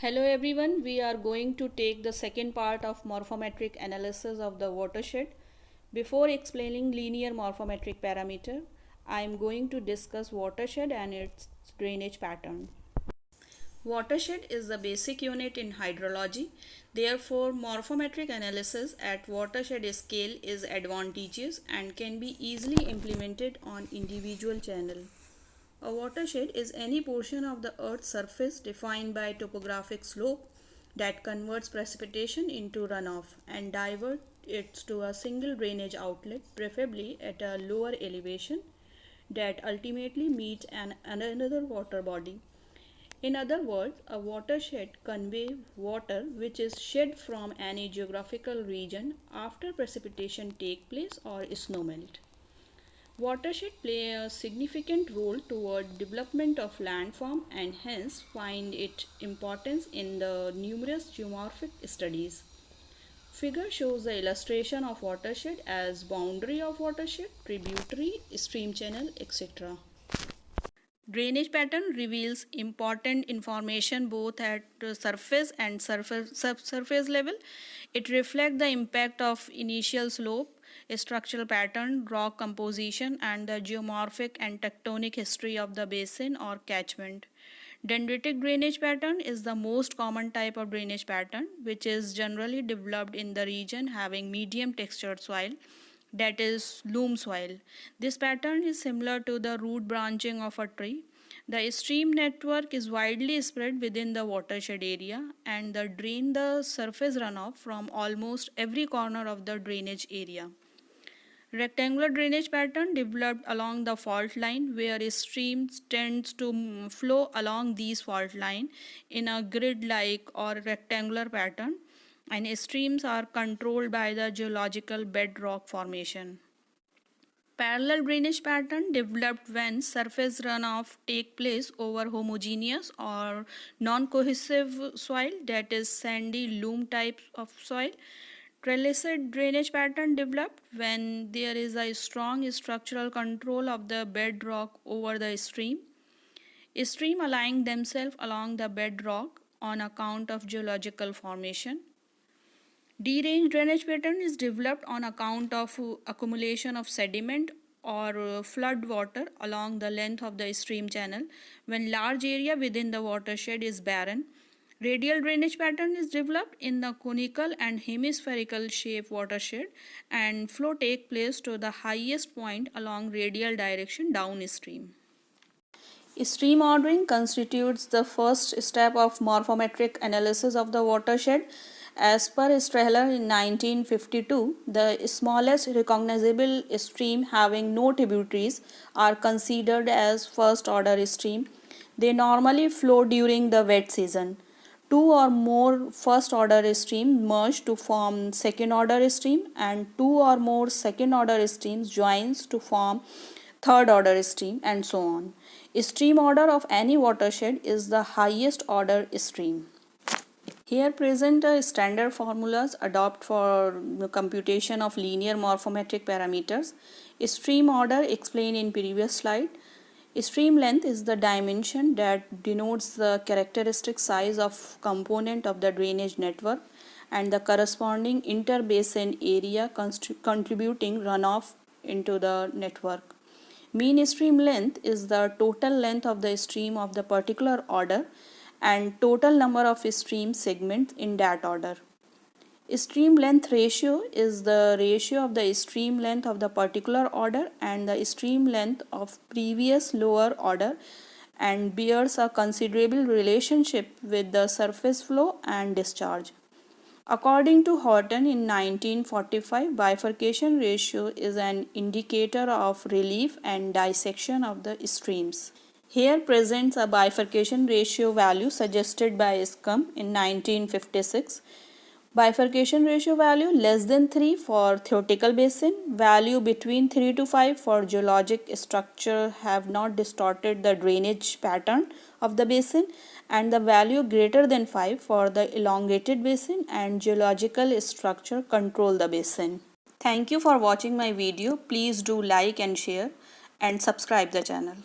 Hello everyone, we are going to take the second part of morphometric analysis of the watershed. Before explaining linear morphometric parameter, I am going to discuss watershed and its drainage pattern. Watershed is the basic unit in hydrology. Therefore, morphometric analysis at watershed scale is advantageous and can be easily implemented on individual channel. A watershed is any portion of the Earth's surface defined by topographic slope that converts precipitation into runoff and diverts it to a single drainage outlet, preferably at a lower elevation, that ultimately meets another water body. In other words, a watershed conveys water which is shed from any geographical region after precipitation takes place or snowmelt. Watershed play a significant role toward development of landform and hence find its importance in the numerous geomorphic studies. Figure shows the illustration of watershed as boundary of watershed, tributary, stream channel, etc. Drainage pattern reveals important information both at surface and subsurface level. It reflects the impact of initial slope, structural pattern, rock composition, and the geomorphic and tectonic history of the basin or catchment. Dendritic drainage pattern is the most common type of drainage pattern, which is generally developed in the region having medium textured soil, that is loam soil. This pattern is similar to the root branching of a tree. The stream network is widely spread within the watershed area and drain the surface runoff from almost every corner of the drainage area. Rectangular drainage pattern developed along the fault line where streams tends to flow along these fault line in a grid-like or rectangular pattern, and streams are controlled by the geological bedrock formation. Parallel drainage pattern developed when surface runoff take place over homogeneous or non-cohesive soil, that is sandy loam type of soil. Trellised drainage pattern developed when there is a strong structural control of the bedrock over the stream. Stream aligning themselves along the bedrock on account of geological formation. Deranged drainage pattern is developed on account of accumulation of sediment or flood water along the length of the stream channel when large area within the watershed is barren. Radial drainage pattern is developed in the conical and hemispherical shape watershed and flow take place to the highest point along radial direction downstream. Stream ordering constitutes the first step of morphometric analysis of the watershed. As per Strehler in 1952, the smallest recognizable stream having no tributaries are considered as first order stream. They normally flow during the wet season. Two or more first order streams merge to form second order stream and two or more second order streams joins to form third order stream and so on. Stream order of any watershed is the highest order stream. Here present standard formulas adopted for the computation of linear morphometric parameters. Stream order explained in previous slide. Stream length is the dimension that denotes the characteristic size of component of the drainage network and the corresponding interbasin area contributing runoff into the network. Mean stream length is the total length of the stream of the particular order and total number of stream segments in that order. Stream length ratio is the ratio of the stream length of the particular order and the stream length of previous lower order and bears a considerable relationship with the surface flow and discharge. According to Horton in 1945, bifurcation ratio is an indicator of relief and dissection of the streams. Here presents a bifurcation ratio value suggested by Scum in 1956. Bifurcation ratio value less than 3 for theoretical basin, value between 3 to 5 for geologic structure have not distorted the drainage pattern of the basin, and the value greater than 5 for the elongated basin and geological structure control the basin. Thank you for watching my video. Please do like and share and subscribe the channel.